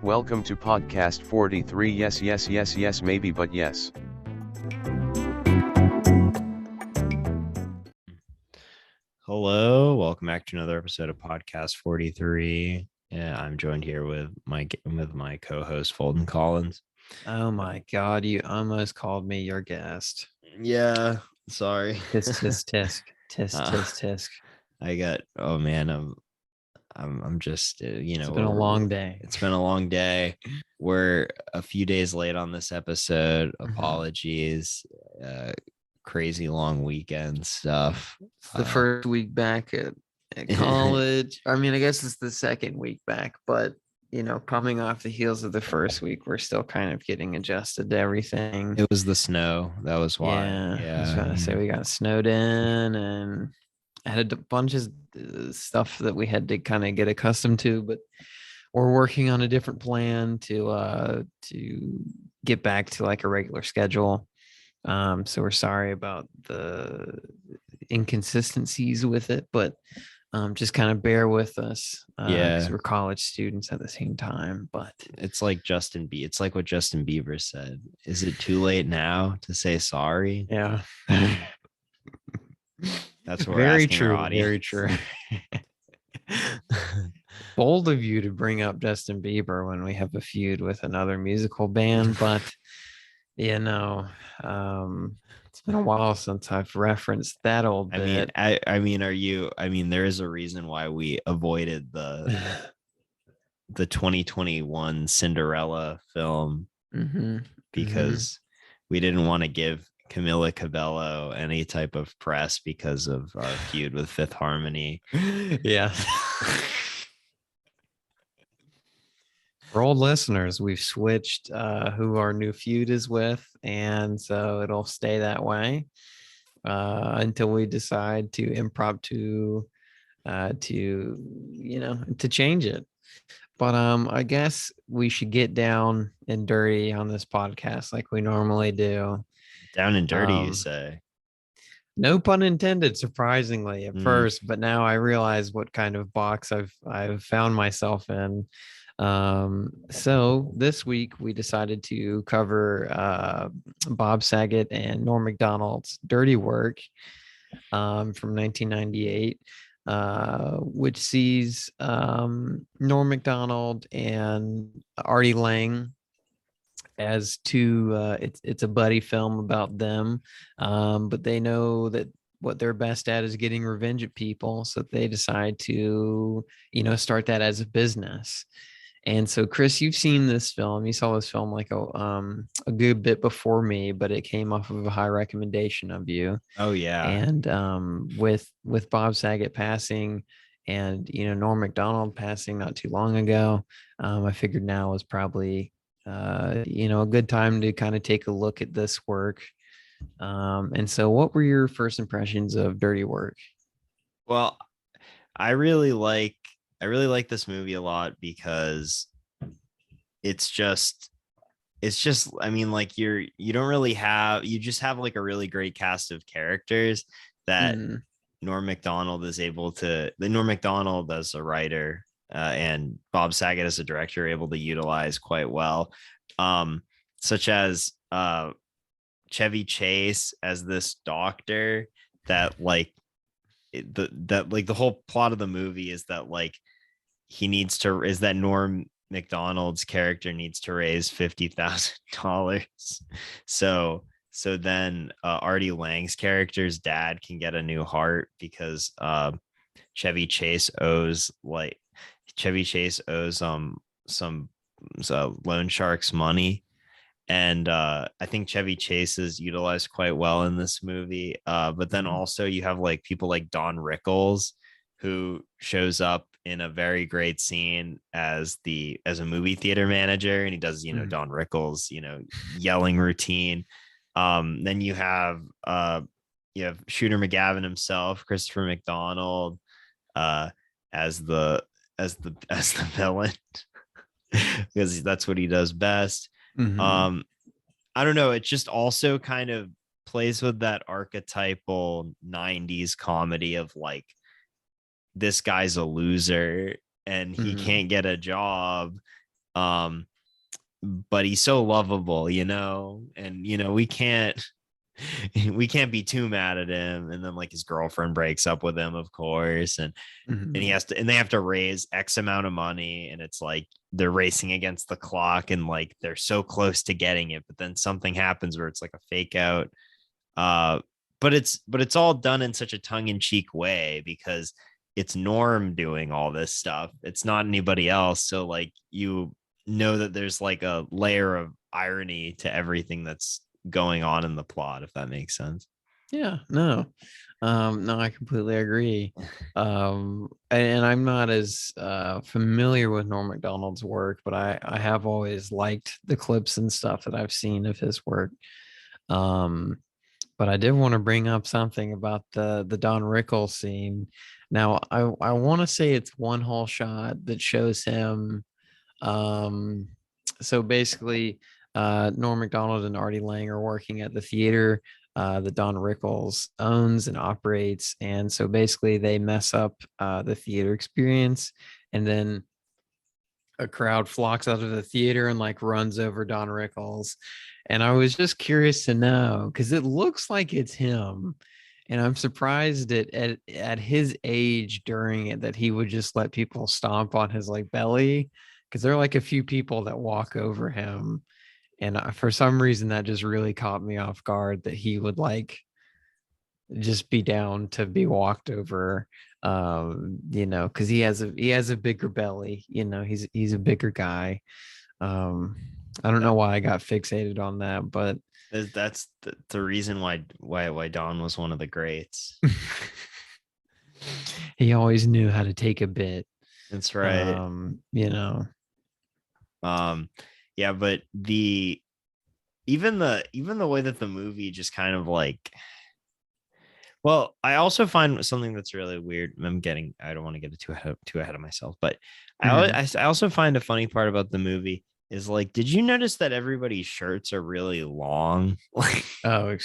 Welcome to podcast 43. Yes, yes, yes, yes, maybe, but yes. Hello, welcome back to another episode of podcast 43. Yeah, I'm joined here with my co-host Fulton Collins. Oh my God, you almost called me your guest. Yeah, sorry. Tisk, tisk, tisk, tisk, tisk, tisk. I got. Oh man, I'm just. It's been a long day. It's been a long day. We're a few days late on this episode. Apologies. Crazy long weekend stuff. It's the first week back at college. I mean, I guess it's the second week back, but coming off the heels of the first week, we're still kind of getting adjusted to everything. It was the snow. That was why. Yeah. I was gonna say we got snowed in and had a bunch of stuff that we had to kind of get accustomed to, but we're working on a different plan to get back to like a regular schedule. So we're sorry about the inconsistencies with it, but just kind of bear with us. Because we're college students at the same time. But it's like it's like what Justin Bieber said. Is it too late now to say sorry? Yeah. That's what very we're true. Our very true. Bold of you to bring up Justin Bieber when we have a feud with another musical band, but it's been a while since I've referenced that old bit. I mean, there is a reason why we avoided the 2021 Cinderella film because we didn't want to give Camila Cabello any type of press because of our feud with Fifth Harmony. Yeah. For old listeners, we've switched who our new feud is with, and so it'll stay that way until we decide to impromptu to change it. But I guess we should get down and dirty on this podcast like we normally do. Down and dirty, you say? No pun intended, surprisingly at first, but now I realize what kind of box I've found myself in. So this week we decided to cover Bob Saget and Norm Macdonald's Dirty Work from 1998, which sees Norm Macdonald and Artie Lang as two. It's a buddy film about them, but they know that what they're best at is getting revenge at people, so they decide to start that as a business. And so, Chris, you've seen this film. You saw this film like a good bit before me, but it came off of a high recommendation of you. Oh yeah. And with Bob Saget passing, and Norm Macdonald passing not too long ago, I figured now was probably a good time to kind of take a look at this work. And so, what were your first impressions of Dirty Work? Well, I really like this movie a lot because it's just I mean, like you just have like a really great cast of characters that Norm Macdonald as a writer and Bob Saget as a director are able to utilize quite well, such as Chevy Chase as this doctor that like the whole plot of the movie is that like Norm Macdonald's character needs to raise $50,000. So then Artie Lang's character's dad can get a new heart because Chevy Chase owes some loan sharks money. And I think Chevy Chase is utilized quite well in this movie. But then also you have like people like Don Rickles, who shows up in a very great scene as a movie theater manager, and he does Don Rickles yelling routine. Then you have Shooter McGavin himself, Christopher McDonald, as the villain because that's what he does best. I don't know, it just also kind of plays with that archetypal 90s comedy of like, this guy's a loser and he can't get a job Um, but he's so lovable, and we can't be too mad at him. And then like his girlfriend breaks up with him, of course, and Mhm. they have to raise X amount of money, and it's like they're racing against the clock, and like they're so close to getting it, but then something happens where it's like a fake out. Uh, but it's all done in such a tongue-in-cheek way because it's Norm doing all this stuff. It's not anybody else. So like you know that there's like a layer of irony to everything that's going on in the plot, if that makes sense. Yeah, no. No, I completely agree. And I'm not as familiar with Norm Macdonald's work, but I have always liked the clips and stuff that I've seen of his work. Um, but I did want to bring up something about the Don Rickles scene. Now, I want to say it's one whole shot that shows him. Um, so basically, Norm Macdonald and Artie Lang are working at the theater that Don Rickles owns and operates, and so basically they mess up the theater experience, and then a crowd flocks out of the theater and like runs over Don Rickles. And I was just curious to know because it looks like it's him. And I'm surprised at his age during it that he would just let people stomp on his like belly. Because there are like a few people that walk over him. And for some reason that just really caught me off guard that he would like just be down to be walked over, because he has a bigger belly, he's a bigger guy. um I don't know why I got fixated on that, but That's the reason why Don was one of the greats. he always knew how to take a bit. That's right. You know. Um, yeah, but even the way that the movie just kind of like, well, I also find something that's really weird. I don't want to get too ahead of myself, but Mhm. I also find a funny part about the movie is like, did you notice that everybody's shirts are really long? Like, Oh,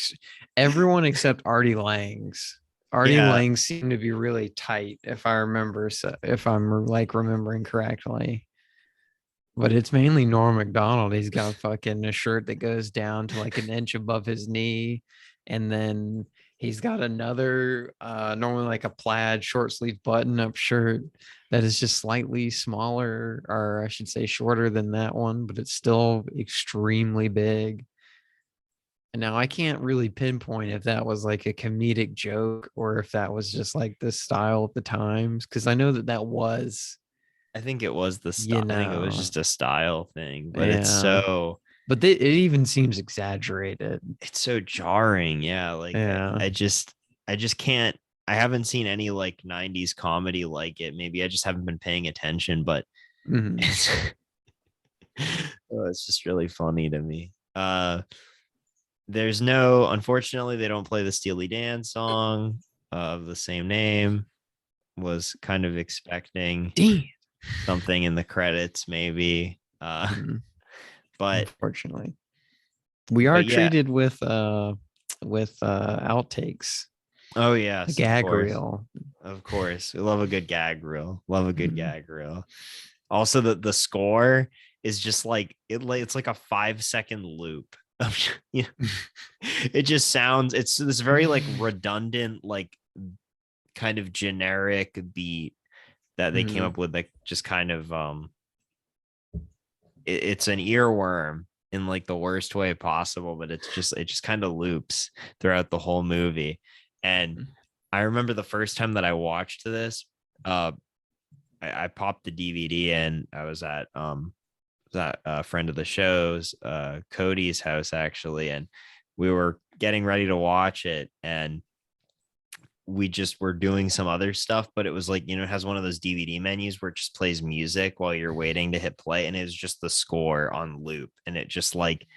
everyone except Artie Lang's. Artie yeah, Lang seemed to be really tight, if I remember. So if I'm like remembering correctly. But it's mainly Norm Macdonald. He's got fucking a shirt that goes down to like an inch above his knee. And then he's got another, normally like a plaid short sleeve button up shirt that is just slightly smaller, or I should say shorter than that one, but it's still extremely big. And now I can't really pinpoint if that was like a comedic joke or if that was just like the style of the times. Cause I know that was, I think it was the you style. I think it was know, just a style thing, but yeah. But it even seems exaggerated. it's so jarring. Yeah, like Yeah. I just can't. I haven't seen any like 90s comedy like it. Maybe I just haven't been paying attention, but Mhm. it's it's just really funny to me. Unfortunately, they don't play the Steely Dan song of the same name. Was kind of expecting Damn. something in the credits, maybe. Mhm. But Unfortunately, we are but yeah. treated with outtakes, Oh a yes, of gag course. reel. Of course. We love a good gag reel. Love a good Mhm. gag reel. Also, the score is just it's like a 5 second loop of it just sounds it's this very like redundant, like kind of generic beat that they came Mhm. up with, like just kind of it's an earworm in like the worst way possible, but it just kind of loops throughout the whole movie. And I remember the first time that I watched this, uh I popped the DVD in. I was at that friend of the show's, Cody's house actually, and we were getting ready to watch it, and we just were doing some other stuff, but it was like, it has one of those DVD menus where it just plays music while you're waiting to hit play, and it was just the score on loop, and it just like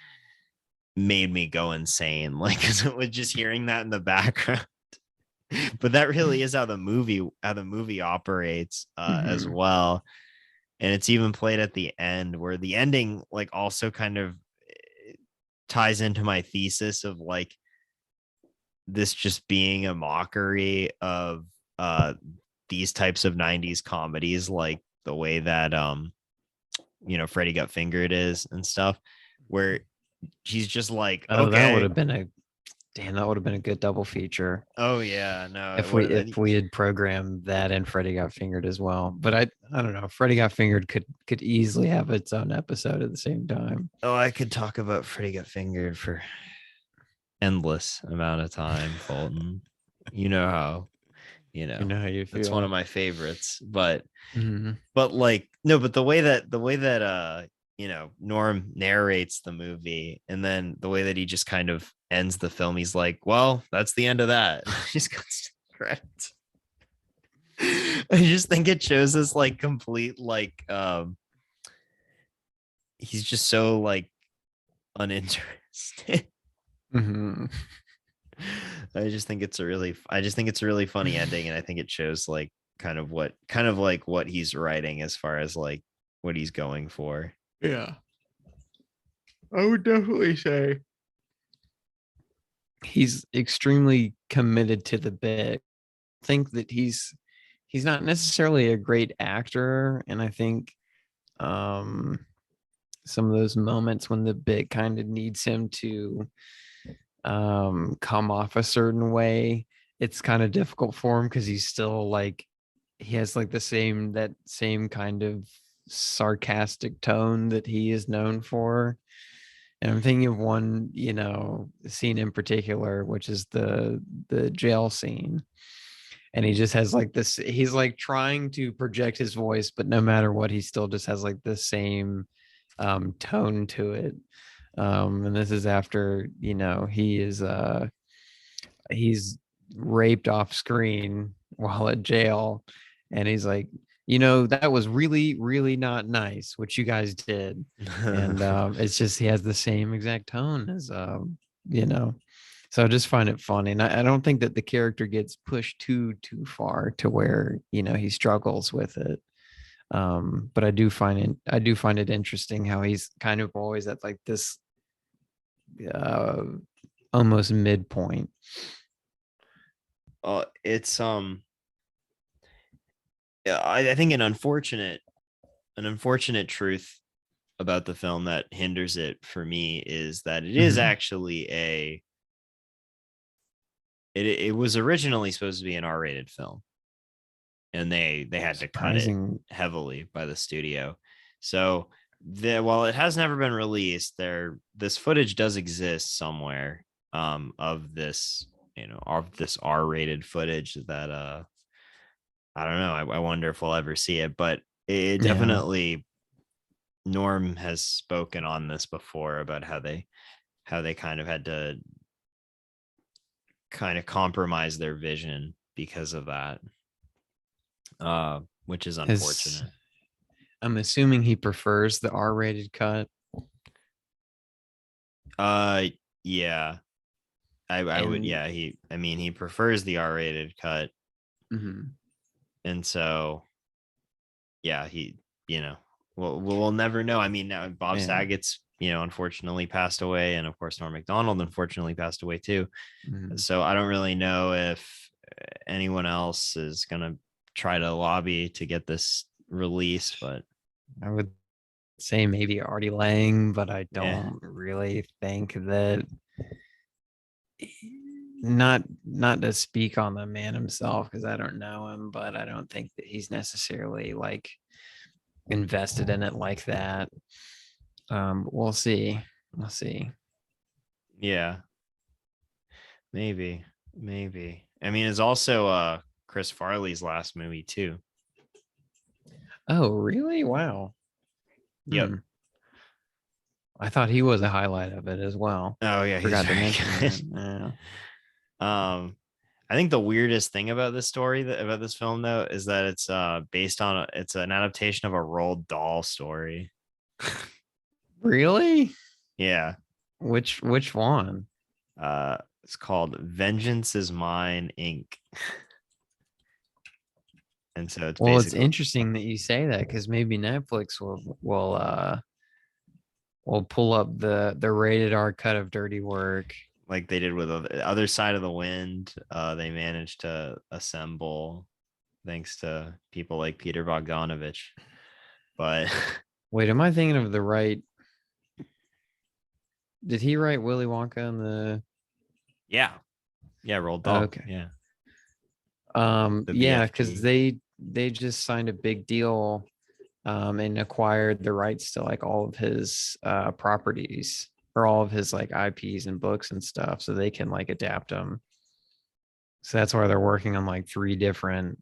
made me go insane, like, because it was just hearing that in the background. But that really is how the movie operates, as Mhm. well. And it's even played at the end, where the ending like also kind of ties into my thesis of like this just being a mockery of uh these types of 90s comedies, like the way that Freddy Got Fingered is and stuff, where he's just like, Oh, that would okay, have been that would have been a good double feature oh yeah, no, if we had programmed that and Freddy Got Fingered as well. But I don't know. Freddy Got Fingered could easily have its own episode at the same time. oh, I could talk about Freddy Got Fingered for endless amount of time, Fulton. You know how, You know how you it's one feel. of my favorites, but Mhm. like no, but the way that Norm narrates the movie, and then the way that he just kind of ends the film, he's like, well, that's the end of that. Just goes to the credits. I just think it shows this like complete like he's just so like uninterested. Mhm. I just think it's a really funny ending, and I think it shows like kind of like what he's writing as far as like what he's going for. Yeah. I would definitely say he's extremely committed to the bit. I think that he's not necessarily a great actor, and I think some of those moments when the bit kind of needs him to come off a certain way, it's kind of difficult for him because he's still like he has like that same kind of sarcastic tone that he is known for. And I'm thinking of one, scene in particular, which is the jail scene. And he just has like this, he's like trying to project his voice, but no matter what, he still just has like the same tone to it. And this is after, he's raped off screen while at jail. And he's like, that was really, really not nice what you guys did. And it's just he has the same exact tone as you know. So I just find it funny. And I don't think that the character gets pushed too far to where, he struggles with it. But I do find it interesting how he's kind of always at like this uh almost midpoint. It's yeah, I think an unfortunate truth about the film that hinders it for me is that it is Mhm. actually it was originally supposed to be an R-rated film, and they had to cut it Surprising. heavily by the studio. So while it has never been released, this footage does exist somewhere of this R-rated footage that I don't know. I wonder if we'll ever see it, but it Yeah. definitely Norm has spoken on this before about how they kind of had to kind of compromise their vision because of that, which is His unfortunate. I'm assuming he prefers the R-rated cut. Uh, yeah, I would. And Yeah, he prefers the R-rated cut, Mhm. and so yeah, we'll never know. I mean, now Bob Yeah. Saget's unfortunately passed away, and of course Norm Macdonald unfortunately passed away too. Mhm. So I don't really know if anyone else is gonna try to lobby to get this release, but I would say maybe Artie Lang, but I yeah, don't really think that not to speak on the man himself because I don't know him, but I don't think that he's necessarily like invested in it like that. We'll see. We'll see. yeah, maybe. I mean, it's also Chris Farley's last movie too. Oh, really? Wow. Yep. Hmm. I thought he was a highlight of it as well. Oh yeah, he's Forgot to very mention good. that. Yeah. I think the weirdest thing about this story about this film though is that it's based on it's an adaptation of a Roald Dahl story. Really? Yeah. Which one? It's called Vengeance is Mine Inc. And so it's Well, it's basically interesting that you say that because maybe Netflix will pull up the rated R cut of Dirty Work. like they did with Other Side of the Wind. They managed to assemble thanks to people like Peter Bogdanovich. But Wait, am I thinking of the right? Did he write Willy Wonka in the? Yeah. Yeah, Roald Dahl. Okay. Yeah. The Yeah, because BFG. they just signed a big deal, and acquired the rights to like all of his properties or all of his like IPs and books and stuff, so they can like adapt them. So that's why they're working on like three different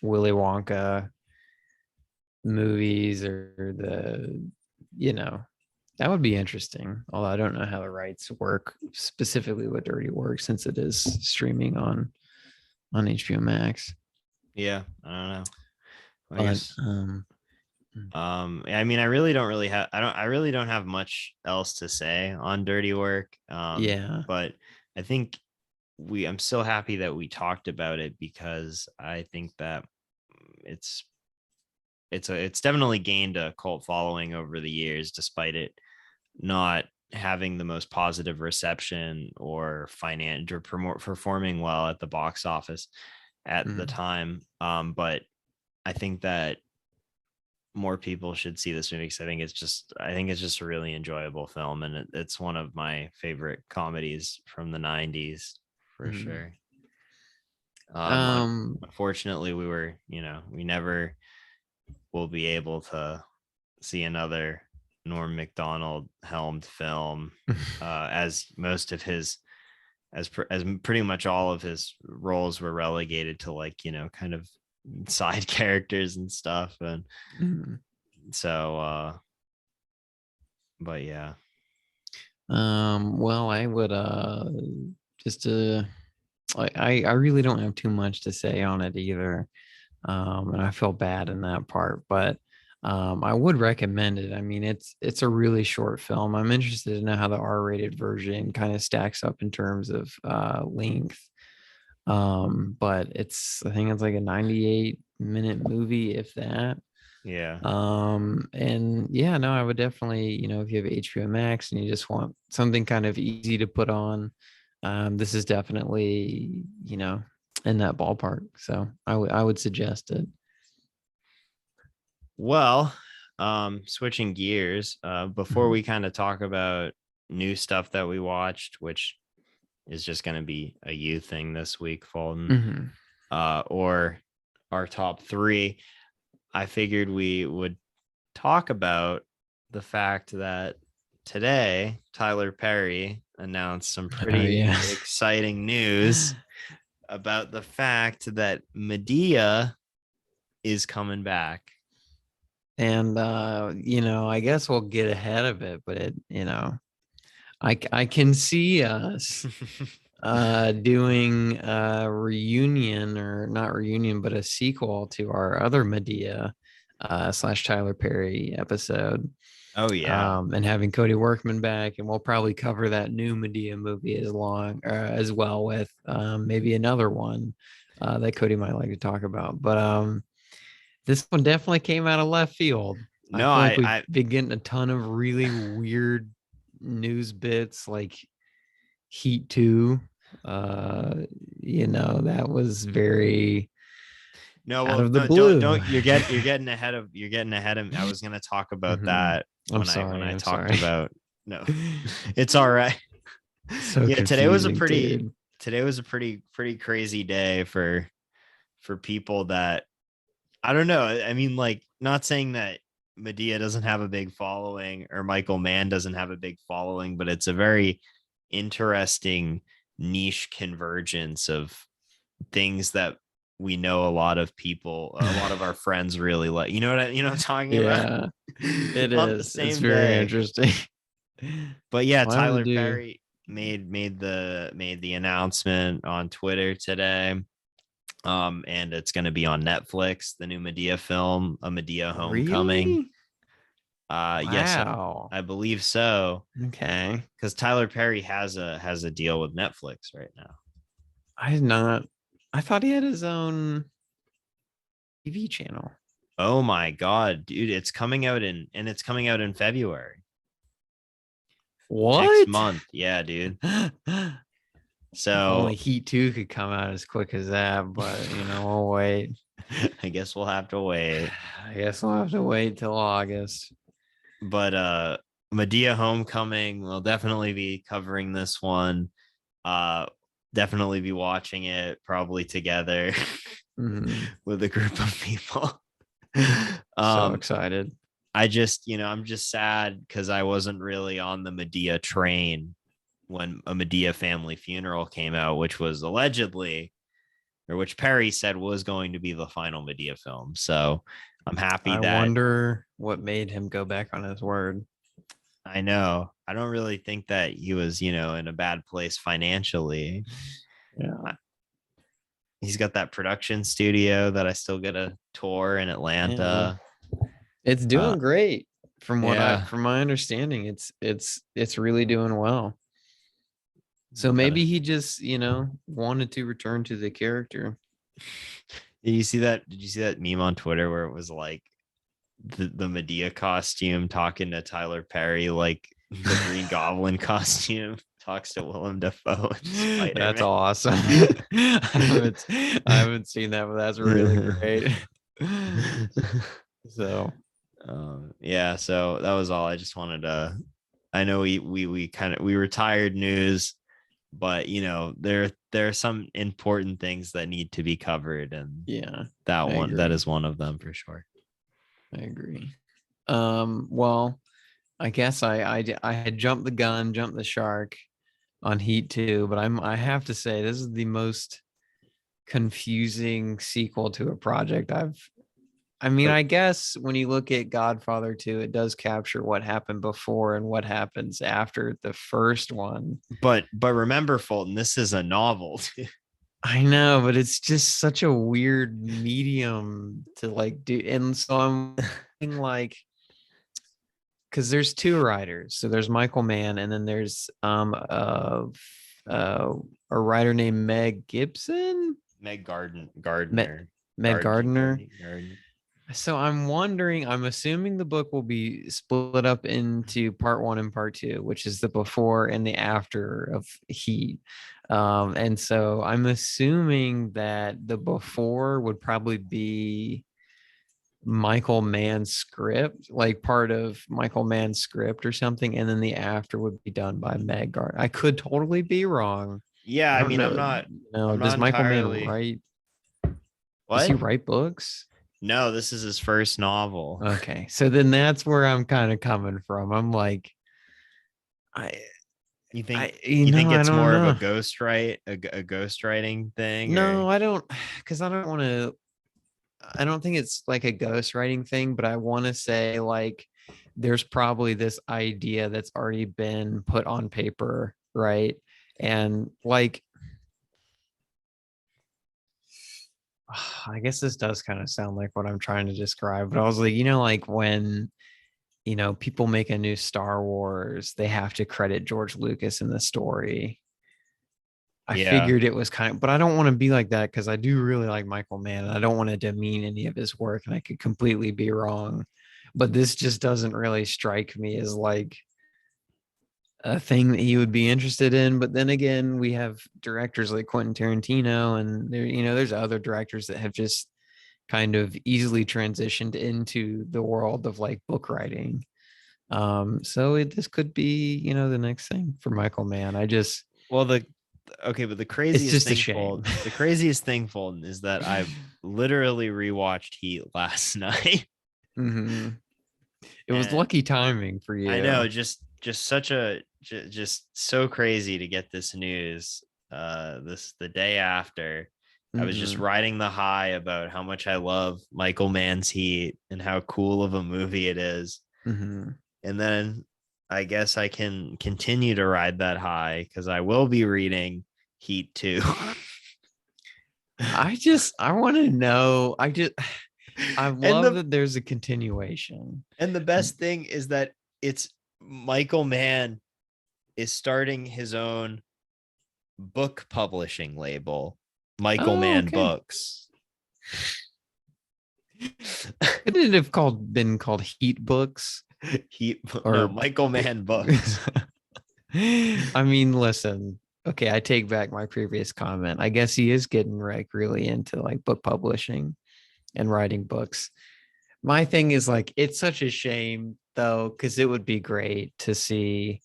Willy Wonka movies or you know, that would be interesting. Although I don't know how the rights work specifically with Dirty Work since it is streaming on HBO Max. Yeah, I don't know. I But guess I mean, I really don't have much else to say on Dirty Work. yeah. But I think I'm still happy that we talked about it because I think that it's it's definitely gained a cult following over the years, despite it not having the most positive reception or financial or performing well at the box office at the Mm, time. But I think that more people should see this movie because I think it's just a really enjoyable film, and it's one of my favorite comedies from the 90s for mm. sure. Um Unfortunately, we never will be able to see another Norm Macdonald helmed film, as most of his as pretty much all of his roles were relegated to like kind of side characters and stuff. And mm. so but yeah. Well, I would just I really don't have too much to say on it either. And I feel bad in that part, but I would recommend it. I mean, it's a really short film. I'm interested to know how the R-rated version kind of stacks up in terms of length. But I think it's like a 98-minute movie, if that. Yeah. And yeah, no, I would definitely, if you have HBO Max and you just want something kind of easy to put on, this is definitely, in that ballpark. So I would suggest it. Well, switching gears, before Mhm. we kind of talk about new stuff that we watched, which is just going to be a you thing this week, Fulton, Mhm. or our top three, I figured we would talk about the fact that today Tyler Perry announced some Oh pretty yeah. exciting news about the fact that Medea is coming back. And I guess we'll get ahead of it, but I can see us doing a reunion, or not reunion, but a sequel to our other Medea slash Tyler Perry episode. Oh yeah. And having Cody Workman back, and we'll probably cover that new Medea movie as well with maybe another one that Cody might like to talk about. But this one definitely came out of left field. I No, feel like we've I been getting a ton of really weird news bits, like Heat 2. That was very no, out well, of the no, blue. don't you're getting ahead of me. I was gonna talk about Mhm. that I'm when sorry. I I'm talked sorry. about no, it's all right. So Yeah, confusing, dude. today was a pretty crazy day for people that I don't know. I mean, like, not saying that Medea doesn't have a big following or Michael Mann doesn't have a big following, but it's a very interesting niche convergence of things that we know a lot of our friends really like. What I'm talking about? Yeah, it On the is. It's same very day. interesting. But yeah, We'll have to Tyler do. Perry made the announcement on Twitter today. And it's going to be on Netflix, the new Medea film, A Medea Homecoming. Really? Yes, Wow. I believe so, Okay. because Tyler Perry has a deal with Netflix right now. I did not. I thought he had his own TV channel. Oh my god, dude, it's coming out in February next What? month. Yeah, dude. If So only Heat 2 could come out as quick as that, but we'll wait. I guess we'll have to wait. I guess we'll have to wait till August. but Medea Homecoming, we'll definitely be covering this one. Uh, definitely be watching it probably together Mhm. with a group of people. So um, excited. I just, I'm just sad because I wasn't really on the Medea train when a Medea family funeral came out, which was allegedly, or which Perry said was going to be the final Medea film. So I'm happy I that wonder what made him go back on his word. I know. I don't really think that he was, in a bad place financially. Yeah. He's got that production studio that I still get a tour in Yeah. Atlanta. It's Uh, doing great yeah, from my understanding. It's really doing well. So gotta. maybe he just, wanted to return to the character. Did you see that? Did you see that meme on Twitter where it was like the Medea costume talking to Tyler Perry, like the Green Goblin costume talks to Willem Dafoe and That's Spider-Man? awesome. I haven't seen that, but that's really great. So Yeah, so that was all. I just wanted to. I know we retired news, but there are some important things that need to be covered, and yeah, that I that agree. is one of them for sure. I agree. Well, I guess I had jumped the gun, jumped the shark on Heat 2, but I have to say this is the most confusing sequel to a project I mean, But I guess when you look at Godfather 2, it does capture what happened before and what happens after the first one. but remember, Fulton, this is a novel. I know, but it's just such a weird medium to like do. And so I'm thinking, like, because there's two writers. So there's Michael Mann, and then there's uh a writer named Meg Gibson, Meg Meg, Gardner, Meg Gardner. Garden. So I'm wondering, I'm assuming the book will be split up into part one and part two, which is the before and the after of Heat. And so I'm assuming that the before would probably be Michael Mann's script, like part of Michael Mann's script or something, and then the after would be done by Meg Gardner. I could totally be wrong. Yeah, I I don't mean, know. I'm not Does Michael Mann entirely. write? Does he What? write books? No, this is his first novel. Okay, so then that's where I'm kind of coming from. I'm like, I, You think you you know, think I it's don't more of a know. ghostwriting thing, or No, I don't, because I don't want to. I don't think it's like a ghostwriting thing, but I want to say like there's probably this idea that's already been put on paper, right? And like, I guess this does kind of sound like what I'm trying to describe, but I was like, like when people make a new Star Wars, they have to credit George Lucas in the story. I yeah. figured it was but I don't want to be like that because I do really like Michael Mann and I don't want to demean any of his work and I could completely be wrong. But this just doesn't really strike me as like a thing that he would be interested in. But then again, we have directors like Quentin Tarantino and there's other directors that have just kind of easily transitioned into the world of like book writing. So this could be, the next thing for Michael Mann. Well, but It's just a shame. the craziest thing, Fulton, is that I literally rewatched Heat last night, hmm It was and lucky timing for I know you. just such a just so crazy to get this news. The day after. I was just hmm riding the high about how much I love Michael Mann's Heat and how cool of a movie it is. hmm And then I guess I can continue to ride that high because I will be reading Heat 2. I want to know. I and love the that there's a continuation. and the best thing is that it's Michael Mann is starting his own book publishing label, Michael Oh, Mann okay. Books. Couldn't it have been called Heat Books No, or Michael Mann Books. I mean, listen. Okay, I take back my previous comment. I guess he is getting like really into like book publishing and writing books. My thing is like, it's such a shame though, because it would be great to see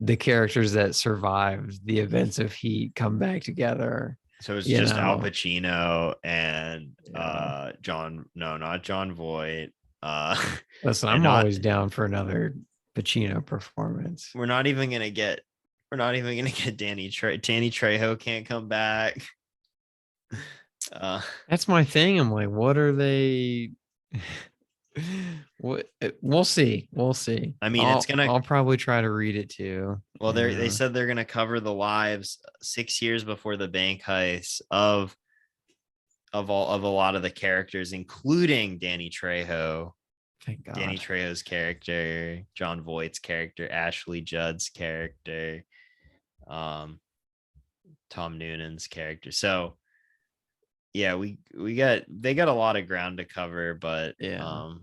the characters that survived the events of Heat come back together. So it's You just Al know, Pacino and yeah. not John Voight. Uh Listen, and I'm not always down for another Pacino performance. we're not even gonna get Danny Trejo can't come back. Uh That's my thing. I'm like, what are they? What we'll see. We'll see. I mean it's I'll gonna I'll probably try to read it too. well they Yeah. said they're gonna cover the lives 6 years before the bank heist of a lot of the characters, including Thank Danny God. Trejo's character, John Voight's character, Ashley Judd's character, um, Tom Noonan's character. So yeah, they got a lot of ground to cover, but Yeah.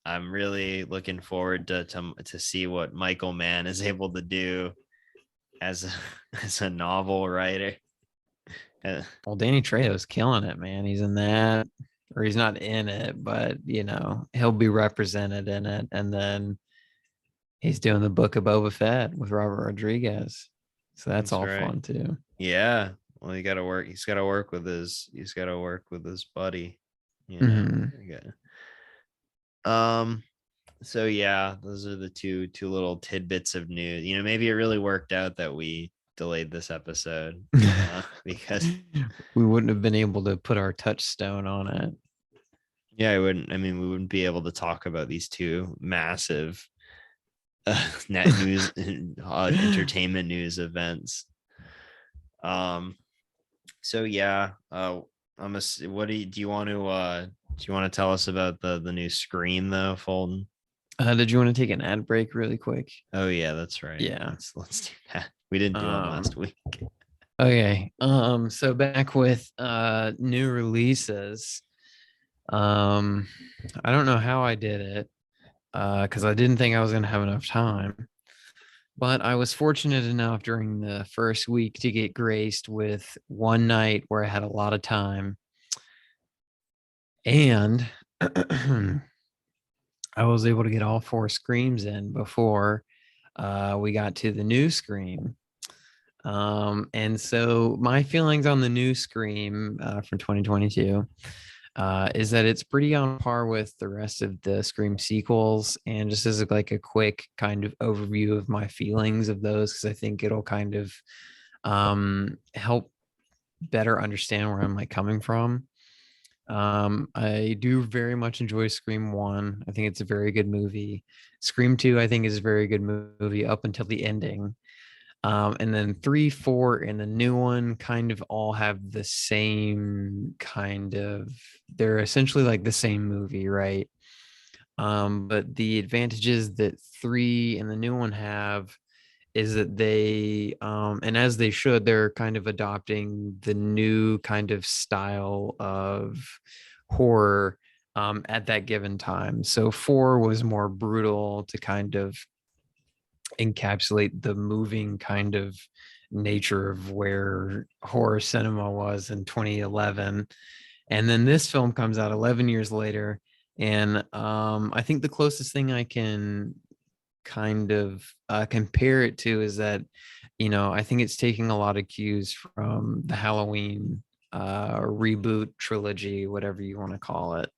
I'm really looking forward to see what Michael Mann is able to do as a, as a novel writer. Well, Danny Trejo's killing it, man. He's in that, or he's not in it, but he'll be represented in it. And then he's doing the Book of Boba Fett with Robert Rodriguez. So that's That's all right. fun too. Yeah. Well, he's got to work with his buddy, Mhm. Yeah. So yeah, those are the two little tidbits of news. Maybe it really worked out that we delayed this episode because we wouldn't have been able to put our touchstone on it. yeah, we wouldn't be able to talk about these two massive net news entertainment news events. So yeah, what do you want to tell us about the new Scream though, Fulton? Did you want to take an ad break really quick? Oh yeah, that's right. Yeah. Let's do that. We didn't do one last week. Okay. So back with new releases. I don't know how I did it, because I didn't think I was gonna have enough time. But I was fortunate enough during the first week to get graced with one night where I had a lot of time. And I was able to get all 4 screams in before we got to the new Scream. And so my feelings on the new Scream from 2022 is that it's pretty on par with the rest of the Scream sequels. And just as like a quick kind of overview of my feelings of those, because I think it'll kind of help better understand where I'm like coming from. I do very much enjoy Scream 1. I think it's a very good movie. Scream 2, I think, is a very good movie up until the ending. And then 3, 4, and the new one kind of all have the same they're essentially like the same movie, right? But the advantages that 3 and the new one have is that they, and as they should, they're kind of adopting the new kind of style of horror at that given time. So 4 was more brutal to kind of encapsulate the moving kind of nature of where horror cinema was in 2011. And then this film comes out 11 years later. And I think the closest thing I can kind of compare it to is that, I think it's taking a lot of cues from the Halloween reboot trilogy, whatever you want to call it.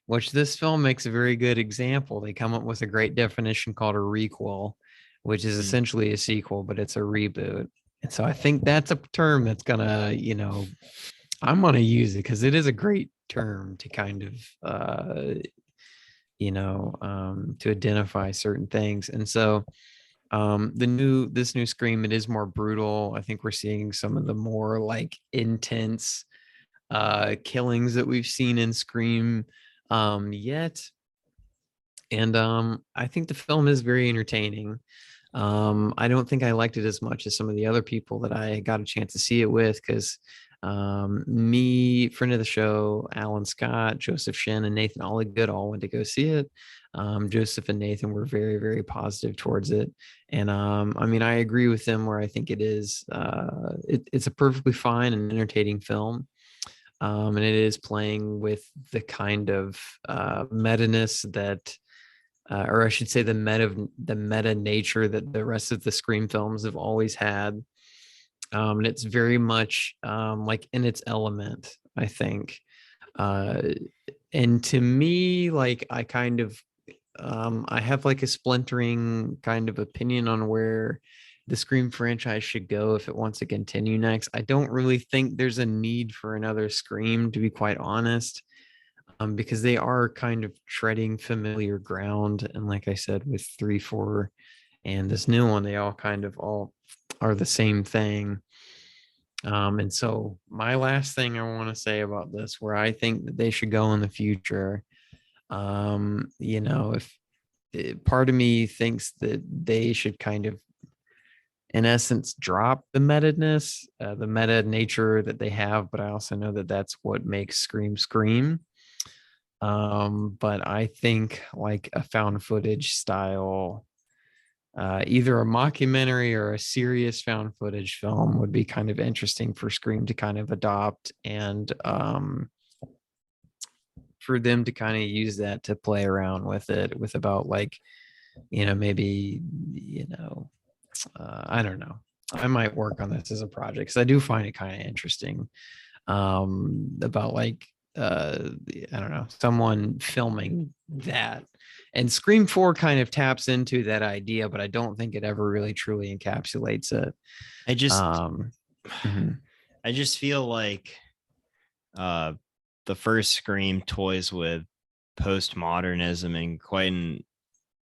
Which this film makes a very good example. They come up with a great definition called a requel, which is essentially a sequel, but it's a reboot. And so I think that's a term that's gonna, I'm gonna use it because it is a great term to kind of to identify certain things. And so this new Scream, it is more brutal. I think we're seeing some of the more like intense killings that we've seen in Scream yet. And I think the film is very entertaining. I don't think I liked it as much as some of the other people that I got a chance to see it with, because friend of the show, Alan Scott, Joseph Shen, and Nathan Alligood all went to go see it. Joseph and Nathan were very, very positive towards it. And I agree with them where I think it is, it's a perfectly fine and entertaining film. And it is playing with the kind of meta-ness that or I should say the meta nature that the rest of the Scream films have always had. And it's very much like in its element, I think. Uh, and to me, like I kind of I have like a splintering kind of opinion on where the Scream franchise should go if it wants to continue next. I don't really think there's a need for another Scream, to be quite honest, because they are kind of treading familiar ground. And like I said, with 3, 4, and this new one, they all are the same thing. And so my last thing I want to say about this, where I think that they should go in the future, if part of me thinks that they should kind of, in essence, drop the meta-ness, the meta nature that they have, but I also know that that's what makes Scream scream. But I think like a found footage style, either a mockumentary or a serious found footage film would be kind of interesting for Scream to kind of adopt, and for them to kind of use that to play around with it, with about like, maybe, I don't know. I might work on this as a project because I do find it kind of interesting, about like, I don't know, someone filming that. And Scream 4 kind of taps into that idea, but I don't think it ever really truly encapsulates it. I just Mhm. I just feel like the first Scream toys with postmodernism and quite an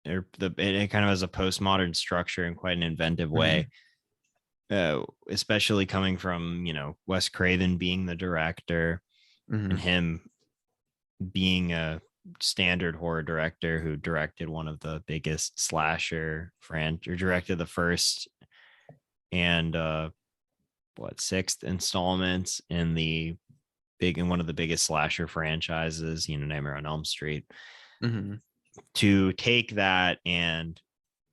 it kind of has a postmodern structure in quite an inventive way. Especially coming from, Wes Craven being the director and him being a standard horror director who directed one of the biggest slasher or directed the first and sixth installments in one of the biggest slasher franchises, Nightmare on Elm Street. To take that and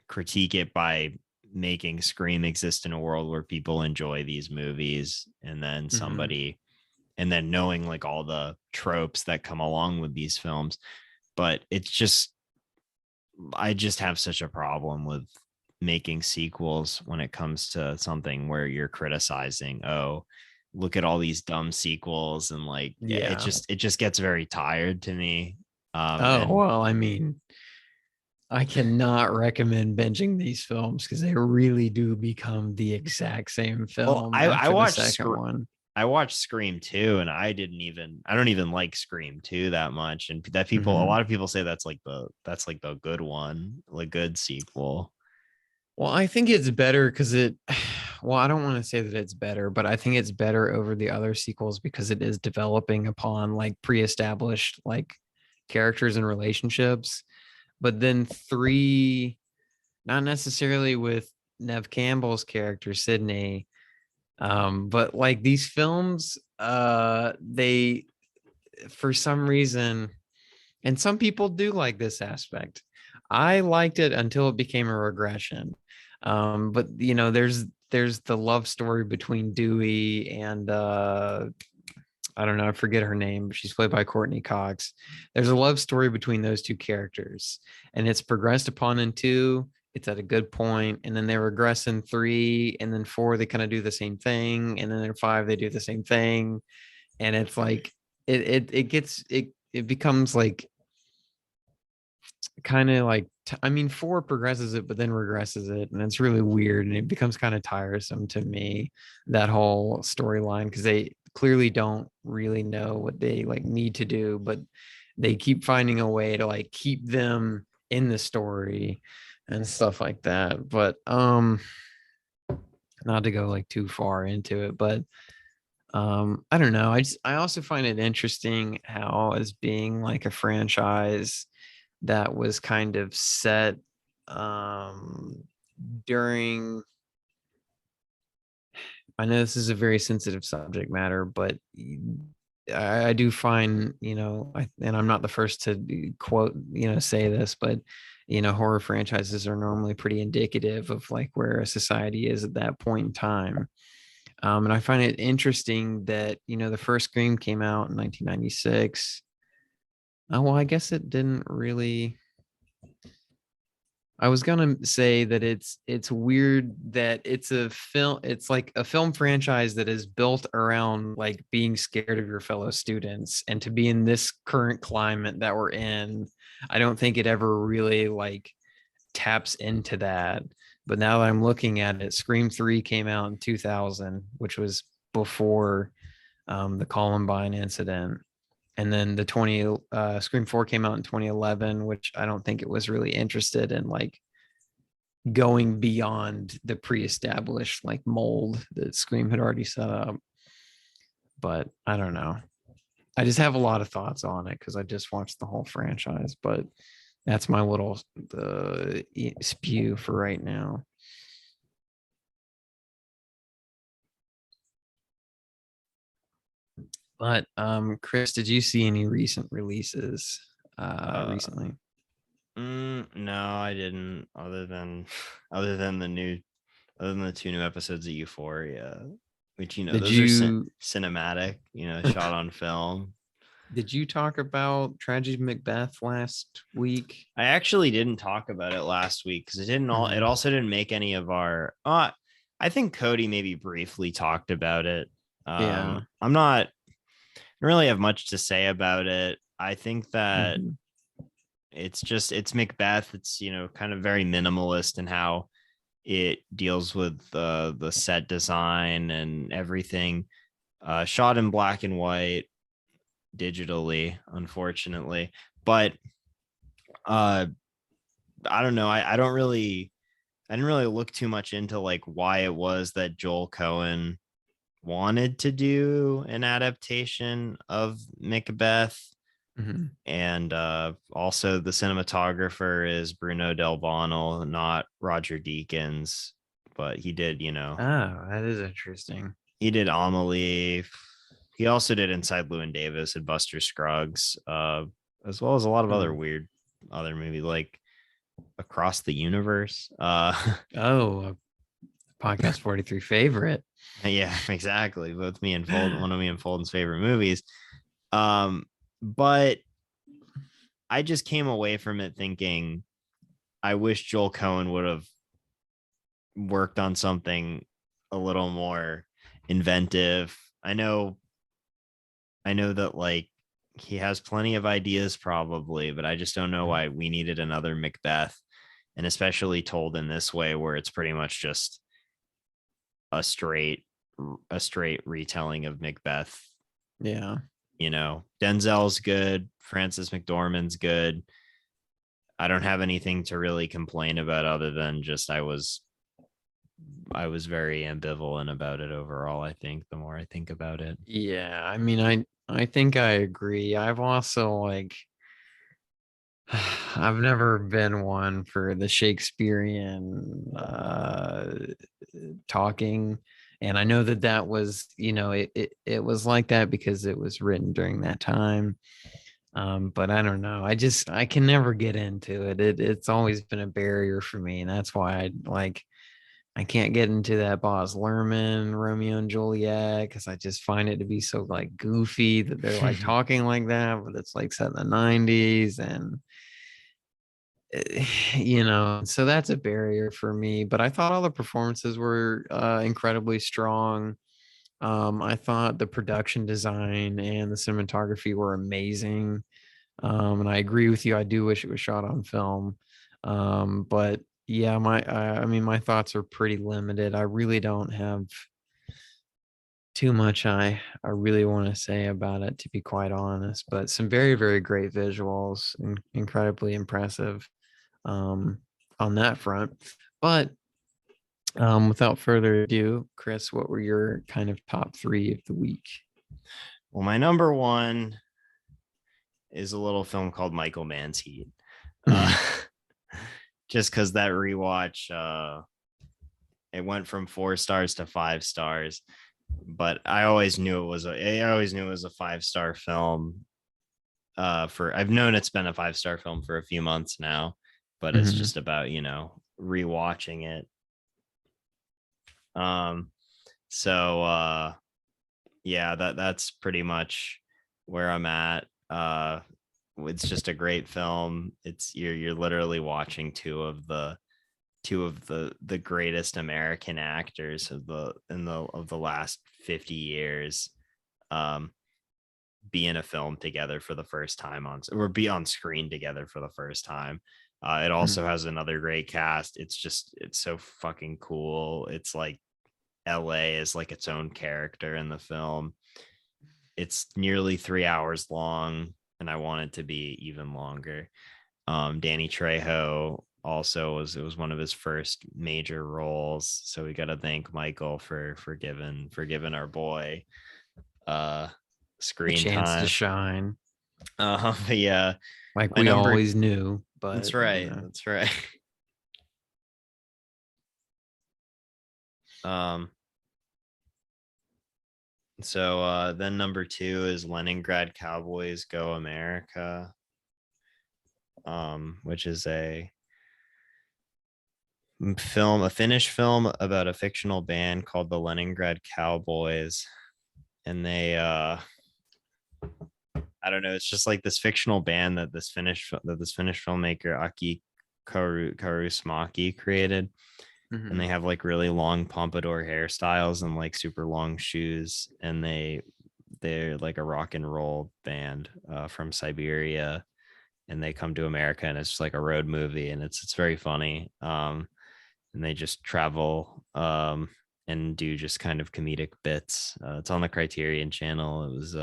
critique it by making Scream exist in a world where people enjoy these movies, and then and then knowing like all the tropes that come along with these films. But I just have such a problem with making sequels when it comes to something where you're criticizing, oh, look at all these dumb sequels, and like it just gets very tired to me. Well, I mean, I cannot recommend binging these films because they really do become the exact same film. I watched the second one. I watched Scream 2, and I don't even like Scream 2 that much. And that a lot of people say that's like the good one, like good sequel. Well, I think it's better because I don't want to say that it's better, but I think it's better over the other sequels because it is developing upon like pre-established like characters and relationships. But then 3, not necessarily with Nev Campbell's character, Sydney, but like these films, they, for some reason, and some people do like this aspect. I liked it until it became a regression. But there's the love story between Dewey and I don't know, I forget her name, but she's played by Courtney Cox. There's a love story between those two characters, and it's progressed upon in 2. It's at a good point, and then they regress in 3, and then 4 they kind of do the same thing, and then in 5 they do the same thing, and it's like it becomes like kind of like 4 progresses it but then regresses it, and it's really weird, and it becomes kind of tiresome to me, that whole storyline, because they clearly don't really know what they like need to do, but they keep finding a way to like keep them in the story and stuff like that. But not to go like too far into it, but I don't know, I also find it interesting how, as being like a franchise that was kind of set during, I know this is a very sensitive subject matter, but I do find, and I'm not the first to quote, say this, but, horror franchises are normally pretty indicative of like where a society is at that point in time. And I find it interesting that, the first Scream came out in 1996. Oh, well, I guess it didn't really. I was gonna say that it's weird that it's like a film franchise that is built around like being scared of your fellow students, and to be in this current climate that we're in, I don't think it ever really like taps into that. But now that I'm looking at it, Scream 3 came out in 2000, which was before the Columbine incident. And then Scream 4 came out in 2011, which I don't think it was really interested in like going beyond the pre-established like mold that Scream had already set up. But I don't know. I just have a lot of thoughts on it because I just watched the whole franchise, but that's my little spew for right now. But Chris, did you see any recent releases recently? No, I didn't. Other than the two new episodes of Euphoria, which Did those are you cinematic, shot on film. did you talk about Tragedy of Macbeth last week? I actually didn't talk about it last week because it Mhm. also didn't make any of our. I think Cody maybe briefly talked about it. Yeah. I'm not I don't really have much to say about it. I think that Mhm. it's Macbeth. It's kind of very minimalist in how it deals with the set design and everything. Shot in black and white digitally, unfortunately. But I don't know. I didn't really look too much into like why it was that Joel Cohen wanted to do an adaptation of Macbeth. Mhm. And also the cinematographer is Bruno Del Bonal, not Roger Deakins, but he did, Oh, that is interesting. he did Amelie. He also did Inside Llewyn Davis and Buster Scruggs, as well as a lot of other Hmm. weird other movies like Across the Universe. Oh, podcast 43 favorite. Yeah, exactly. Both me and Fulton, one of me and Fulton's favorite movies. But I just came away from it thinking I wish Joel Cohen would have worked on something a little more inventive. I know that like he has plenty of ideas probably, but I just don't know why we needed another Macbeth, and especially told in this way where it's pretty much just a straight a straight retelling of Macbeth. Yeah. Denzel's good, Francis McDormand's good. I don't have anything to really complain about other than just I was very ambivalent about it overall. I think the more I think about it. Yeah. I mean, I think I agree. I've also like I've never been one for the Shakespearean talking. And I know that that was, it was like that because it was written during that time. But I don't know. I can never get into it. It's always been a barrier for me. And that's why I can't get into that Boz Lerman, Romeo and Juliet, because I just find it to be so like goofy that they're like talking like that, but it's like set in the 90s. And so that's a barrier for me. But I thought all the performances were incredibly strong. I thought the production design and the cinematography were amazing. And I agree with you. I do wish it was shot on film. But yeah, I mean, my thoughts are pretty limited. I really don't have too much I really want to say about it, to be quite honest. But some very, very great visuals and incredibly impressive um, on that front. But without further ado, Chris, what were your kind of top three of the week? Well, my number one is a little film called Michael Mann's Heat. Uh, just because that rewatch, it went from 4 stars to 5 stars. But I always knew it was a 5 star film. I've known it's been a 5 star film for a few months now, but it's Mhm. just about rewatching it. So yeah, that's pretty much where I'm at. It's just a great film. It's you're literally watching two of the greatest American actors of the last 50 years um be in a film together for the first time or be on screen together for the first time. It also has another great cast. It's so fucking cool. It's like LA is like its own character in the film. It's nearly 3 hours long, and I want it to be even longer. Danny Trejo also was one of his first major roles, so we got to thank Michael for giving our boy A screen chance to time. shine, But yeah, like my we number. always knew. But That's right. That's right. Um. So then number 2 is Leningrad Cowboys Go America, which is a Finnish film about a fictional band called the Leningrad Cowboys. And they I don't know, it's just like this fictional band that this Finnish filmmaker Aki Kaurismäki created. And they have like really long pompadour hairstyles and like super long shoes, and they're like a rock and roll band from Siberia, and they come to America, and it's just like a road movie, and it's very funny. And they just travel and do just kind of comedic bits. It's on the Criterion channel. It was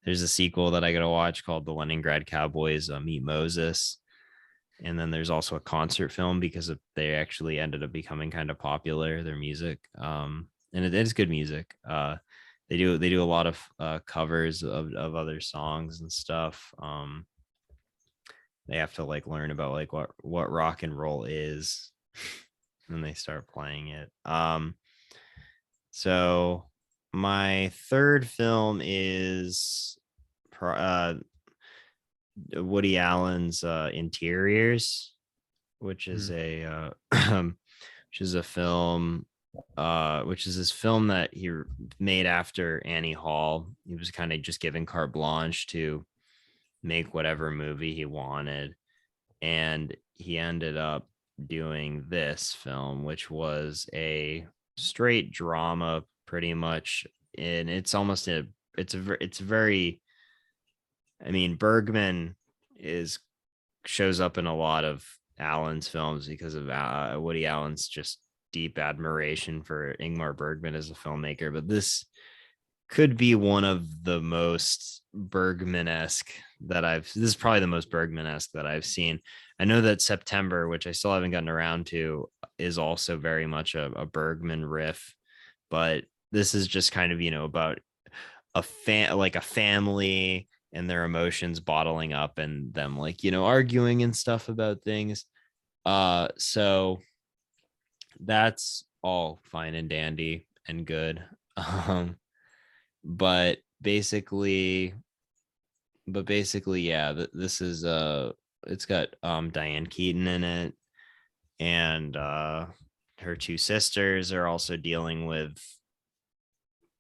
there's a sequel that I gotta watch called the Leningrad Cowboys Meet Moses. And then there's also a concert film because they actually ended up becoming kind of popular, their music. And it is good music. They do a lot of covers of other songs and stuff. They have to like learn about like what rock and roll is, and they start playing it. So my third film is Woody Allen's Interiors, which is a which is a film which is this film that he made after Annie Hall. He was kind of just given carte blanche to make whatever movie he wanted, and he ended up doing this film, which was a straight drama pretty much. And it's almost it's very, I mean, Bergman shows up in a lot of Allen's films because of Woody Allen's just deep admiration for Ingmar Bergman as a filmmaker. But this could be one of the most Bergman-esque this is probably the most Bergman-esque that I've seen. I know that September, which I still haven't gotten around to, is also very much a Bergman riff, but this is just kind of, about a family and their emotions bottling up and them like, arguing and stuff about things. So that's all fine and dandy and good. But basically, yeah, this is it's got Diane Keaton in it, and her two sisters are also dealing with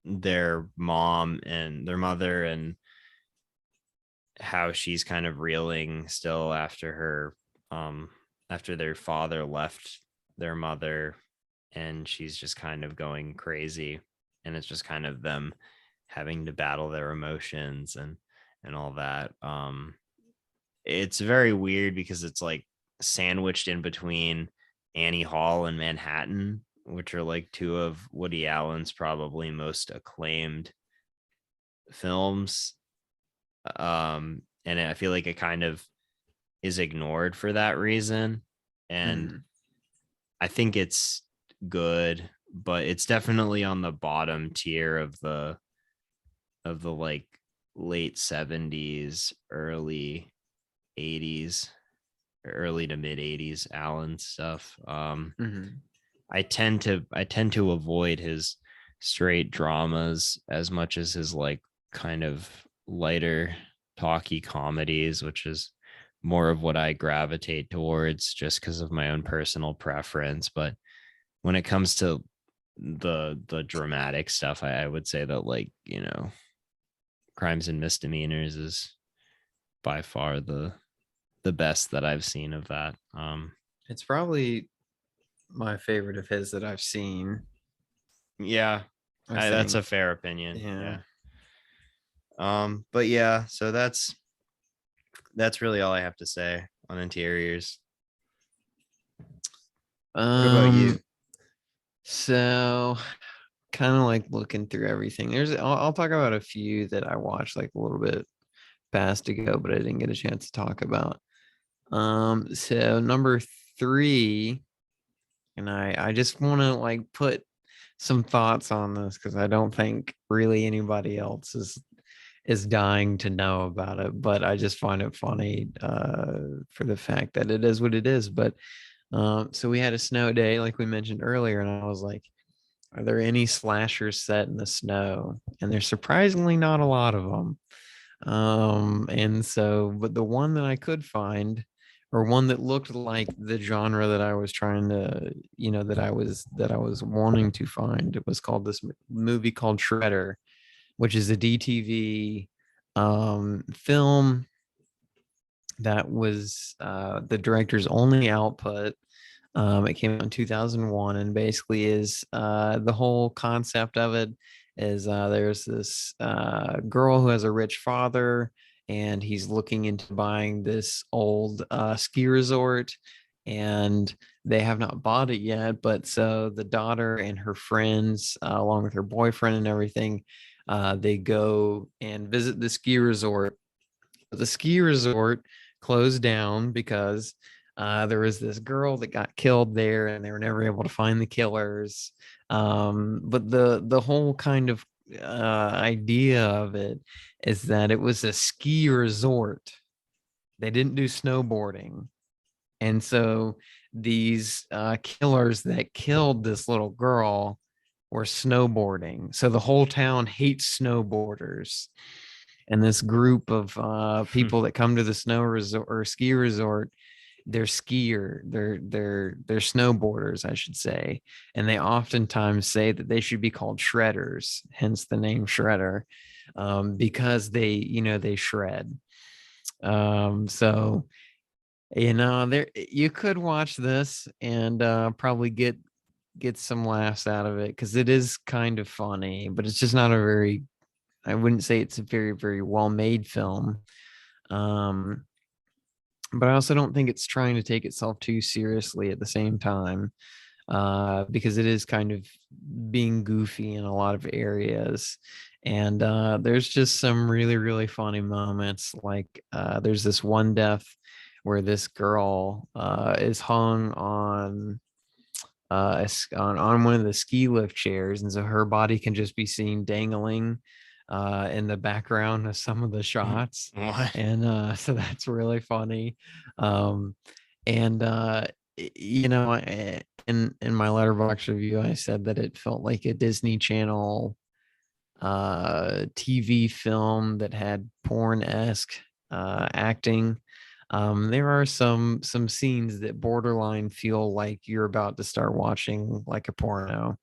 their mom and their mother, and how she's kind of reeling still after their father left their mother, and she's just kind of going crazy, and it's just kind of them having to battle their emotions and all that. It's very weird because it's like sandwiched in between Annie Hall and Manhattan, which are like two of Woody Allen's probably most acclaimed films. And I feel like it kind of is ignored for that reason. And I think it's good, but it's definitely on the bottom tier of the like late 70s, early 80s, early to mid 80s Allen stuff. I tend to avoid his straight dramas as much as his like kind of lighter talky comedies, which is more of what I gravitate towards just because of my own personal preference. But when it comes to the dramatic stuff, I would say that, like, Crimes and Misdemeanors is by far the best that I've seen of that. It's probably my favorite of his that I've seen. Yeah, that's a fair opinion. Yeah. But yeah, so that's really all I have to say on Interiors. What about you? So kind of like looking through everything. I'll talk about a few that I watched like a little bit past ago, but I didn't get a chance to talk about. So number 3, and I just want to like put some thoughts on this because I don't think really anybody else is dying to know about it, but I just find it funny for the fact that it is what it is. But so we had a snow day, like we mentioned earlier, and I was like, are there any slashers set in the snow? And there's surprisingly not a lot of them. And so, but the one that I could find, or one that looked like the genre that I was trying to, that I was wanting to find, it was called this movie called Shredder, which is a DTV film that was the director's only output. It came out in 2001, and basically is the whole concept of it is there's this girl who has a rich father, and he's looking into buying this old ski resort, and they have not bought it yet. But so the daughter and her friends, along with her boyfriend and everything, they go and visit the ski resort. The ski resort closed down because there was this girl that got killed there, and they were never able to find the killers. But the whole kind of idea of it is that it was a ski resort. They didn't do snowboarding, and so these killers that killed this little girl were snowboarding. So the whole town hates snowboarders, and this group of people that come to the snow resort or ski resort, they're snowboarders, I should say, and they oftentimes say that they should be called shredders, hence the name Shredder, because they shred. So there you could watch this and probably get some laughs out of it because it is kind of funny, but it's just not a very, I wouldn't say it's a very, very well made film. But I also don't think it's trying to take itself too seriously at the same time, because it is kind of being goofy in a lot of areas. And there's just some really, really funny moments. Like there's this one death where this girl is hung on on one of the ski lift chairs, and so her body can just be seen dangling in the background of some of the shots. What? And so that's really funny. And in my letterbox review, I said that it felt like a Disney Channel TV film that had porn-esque acting. There are some scenes that borderline feel like you're about to start watching like a porno.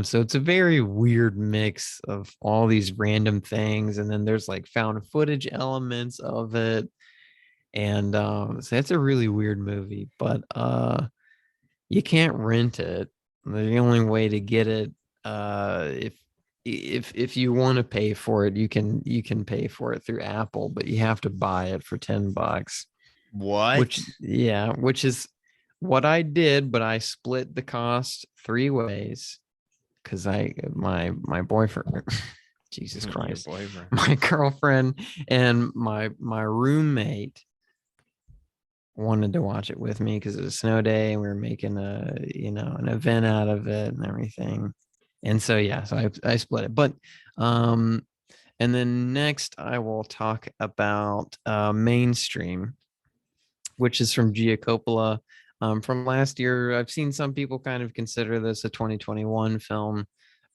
So it's a very weird mix of all these random things, and then there's like found footage elements of it, and so it's a really weird movie. But you can't rent it. The only way to get it, if you want to pay for it, you can pay for it through Apple, but you have to buy it for $10. What? Which is what I did, but I split the cost 3 ways because my boyfriend, Jesus Christ, Your boyfriend. my girlfriend and my roommate wanted to watch it with me because it was a snow day and we were making an event out of it and everything. And so so I split it. But and then next I will talk about Mainstream, which is from Gia Coppola. From last year, I've seen some people kind of consider this a 2021 film.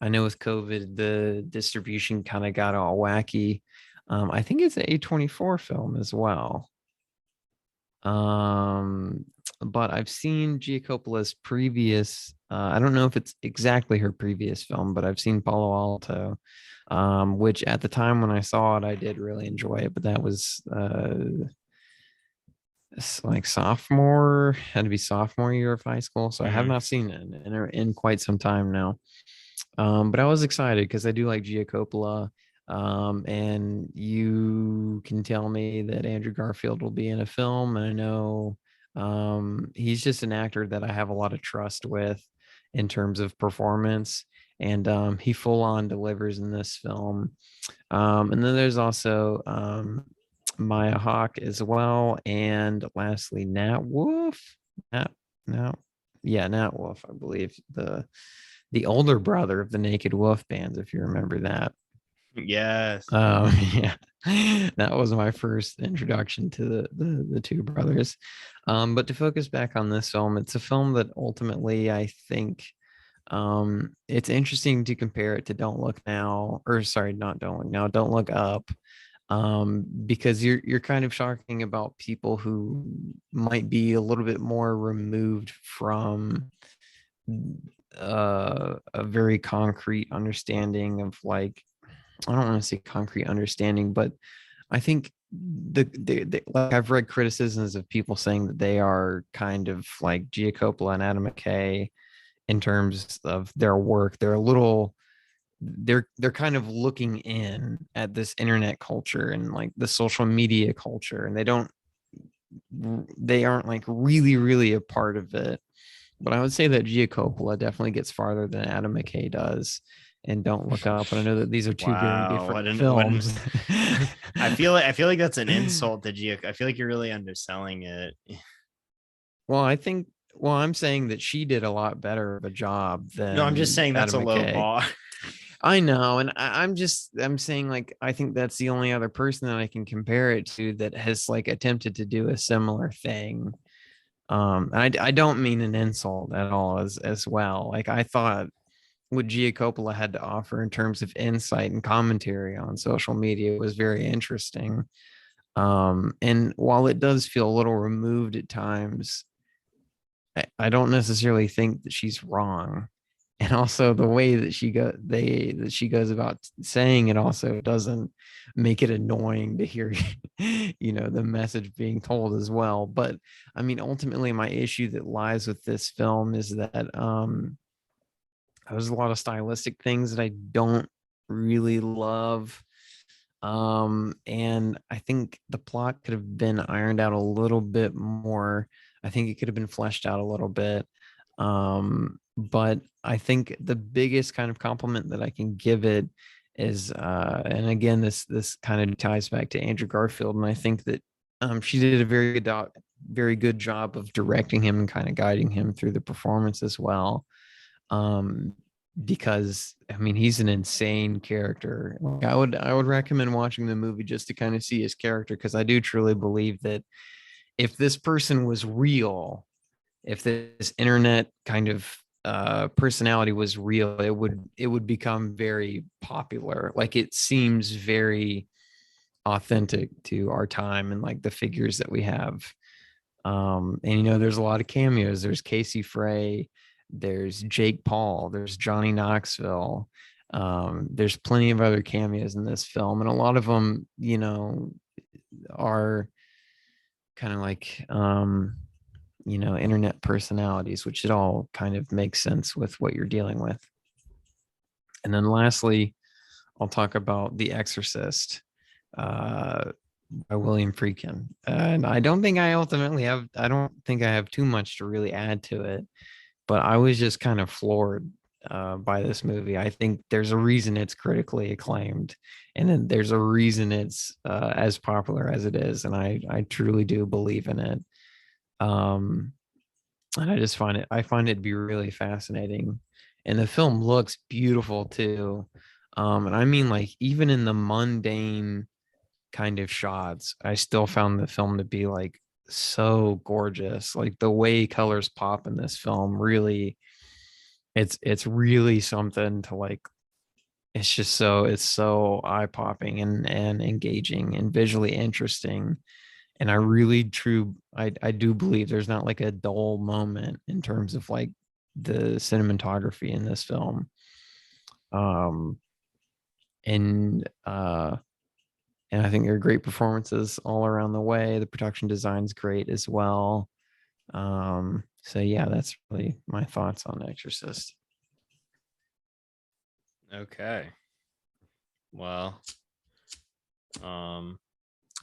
I know with COVID, the distribution kind of got all wacky. I think it's an A24 film as well. but I've seen Gia Coppola's previous. I don't know if it's exactly her previous film, but I've seen Palo Alto, which at the time when I saw it, I did really enjoy it. But that was like sophomore, had to be sophomore year of high school, so I have not seen it in quite some time now. But I was excited because I do like Gia Coppola. And you can tell me that Andrew Garfield will be in a film, and I know he's just an actor that I have a lot of trust with in terms of performance, and he full on delivers in this film. And then there's also Maya Hawke as well, and lastly Nat Wolf. Nat, no, yeah, Nat Wolf, I believe the older brother of the Naked Wolf bands, if you remember that. Yes. Yeah, that was my first introduction to the two brothers. But to focus back on this film, it's a film that ultimately I think it's interesting to compare it to Don't Look Now, or sorry, not Don't Look Now, Don't Look Up, because you're kind of talking about people who might be a little bit more removed from a very concrete understanding of, like, I don't want to say concrete understanding, but I think like I've read criticisms of people saying that they are kind of like Gia Coppola and Adam McKay in terms of their work. They're kind of looking in at this internet culture and like the social media culture, and they aren't like really a part of it. But I would say that Gia Coppola definitely gets farther than Adam McKay does and Don't Look Up. And I know that these are two very different films. I feel like that's an insult to Gia. I feel like you're really underselling it. Well, I'm saying that she did a lot better of a job than No, I'm just saying that's Adam a low McKay. bar. I know, and I'm saying, like, I think that's the only other person that I can compare it to that has like attempted to do a similar thing. And I don't mean an insult at all as well. Like, I thought what Gia Coppola had to offer in terms of insight and commentary on social media was very interesting. And while it does feel a little removed at times, I don't necessarily think that she's wrong. And also the way that she goes about saying it also doesn't make it annoying to hear the message being told as well. But I mean, ultimately my issue that lies with this film is that there's a lot of stylistic things that I don't really love. And I think the plot could have been ironed out a little bit more. I think it could have been fleshed out a little bit. But I think the biggest kind of compliment that I can give it is, and again, this kind of ties back to Andrew Garfield, and I think that she did a very good job of directing him and kind of guiding him through the performance as well. Because I mean, he's an insane character. Like, I would recommend watching the movie just to kind of see his character, because I do truly believe that if this person was real, if this internet kind of personality was real, it would become very popular. Like, it seems very authentic to our time and like the figures that we have. And there's a lot of cameos. There's Casey Frey, there's Jake Paul, there's Johnny Knoxville. There's plenty of other cameos in this film, and a lot of them, are kind of like internet personalities, which it all kind of makes sense with what you're dealing with. And then lastly, I'll talk about The Exorcist by William Friedkin. And I don't think I have too much to really add to it, but I was just kind of floored by this movie. I think there's a reason it's critically acclaimed, and then there's a reason it's as popular as it is. And I truly do believe in it. And I find it to be really fascinating. And the film looks beautiful too. And I mean, like, even in the mundane kind of shots, I still found the film to be like so gorgeous. Like, the way colors pop in this film, really, it's really something to like. It's so eye popping and engaging and visually interesting. And I do believe there's not like a dull moment in terms of like the cinematography in this film. Um, and I think there are great performances all around the way. The production design's great as well. So yeah, that's really my thoughts on Exorcist. Okay. Well,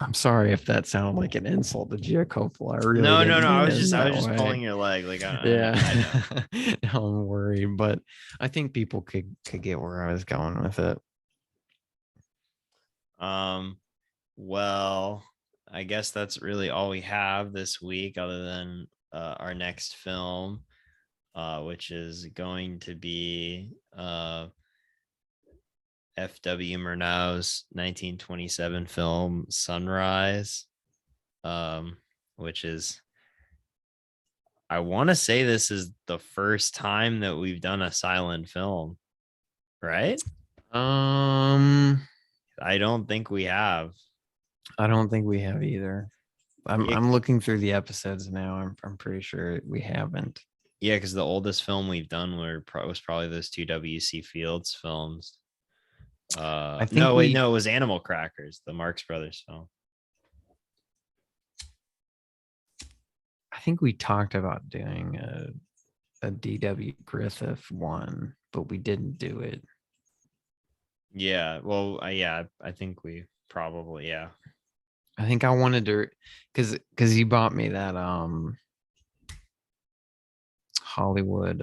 I'm sorry if that sounded like an insult to Gia Coppola. I really no. didn't mean I it was in just that pulling way. your leg. Like, Yeah, I know. no, I'm worried, but I think people could get where I was going with it. Well, I guess that's really all we have this week, other than our next film, which is going to be F.W. Murnau's 1927 film Sunrise, which is, I want to say this is the first time that we've done a silent film, right? Um, I don't think we have. I don't think we have either. Yeah, I'm looking through the episodes now. I'm pretty sure we haven't. yeah, because the oldest film we've done was probably those two W.C. Fields films. I think No, wait, we no, it was Animal Crackers, the Marx Brothers film. I think we talked about doing a D.W. Griffith one, but we didn't do it. Yeah, well, yeah, I think we probably, yeah. I think I wanted to, because you bought me that Hollywood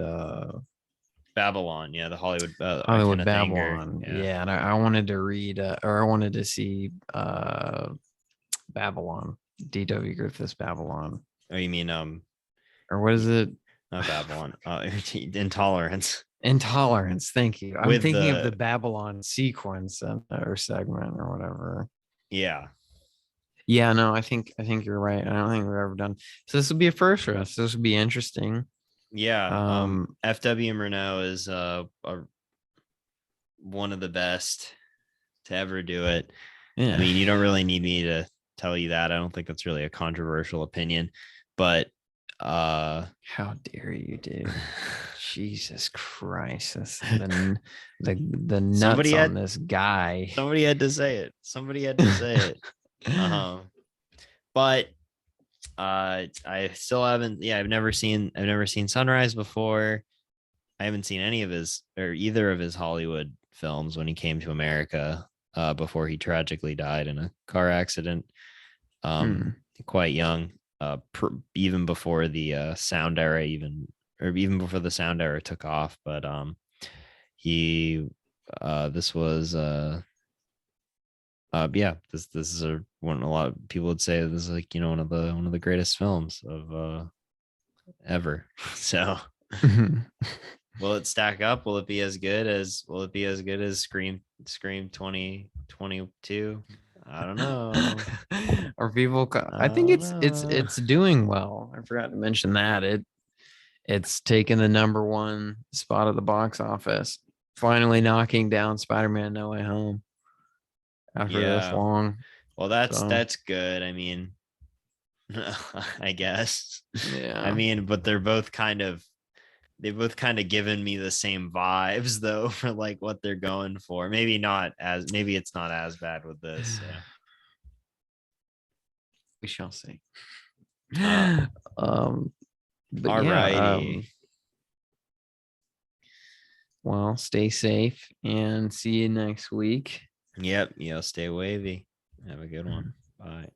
Babylon, yeah, the Hollywood Hollywood Kenneth Anger, Babylon. yeah. Yeah, and I wanted to read or I wanted to see Babylon, D.W. Griffith's Babylon. Oh, you mean Or what is it? not Babylon, Intolerance. Intolerance. Thank you. I'm With thinking of the the Babylon sequence or segment or whatever. yeah, Yeah, no, I think you're right. I don't think we've ever done. So this will be a first for us. This will be interesting. yeah. Um, F.W. Murnau is one of the best to ever do it. yeah. I mean, you don't really need me to tell you that. I don't think that's really a controversial opinion, but How dare you, dude? Jesus Christ. That's the nuts on this guy. somebody had to say it. Somebody had to say it. But I still haven't, yeah, I've never seen Sunrise before. I haven't seen any of his or either of his Hollywood films when he came to America before he tragically died in a car accident. Quite young, even before the sound era even before the sound era took off. But he this was yeah, this is a lot of people would say this is like, you know, one of the greatest films of ever. So will it stack up? Will it be as good as Scream 2022? I don't know. Or people I think it's doing well. I forgot to mention that it's taken the number one spot at the box office, finally knocking down Spider-Man No Way Home after this long. Well, that's good. I mean, I guess. Yeah. I mean, but they've both kind of given me the same vibes though for like what they're going for. Maybe it's not as bad with this. So. We shall see. But all yeah, righty. Well, stay safe and see you next week. Yep. Stay wavy. Have a good one. Bye.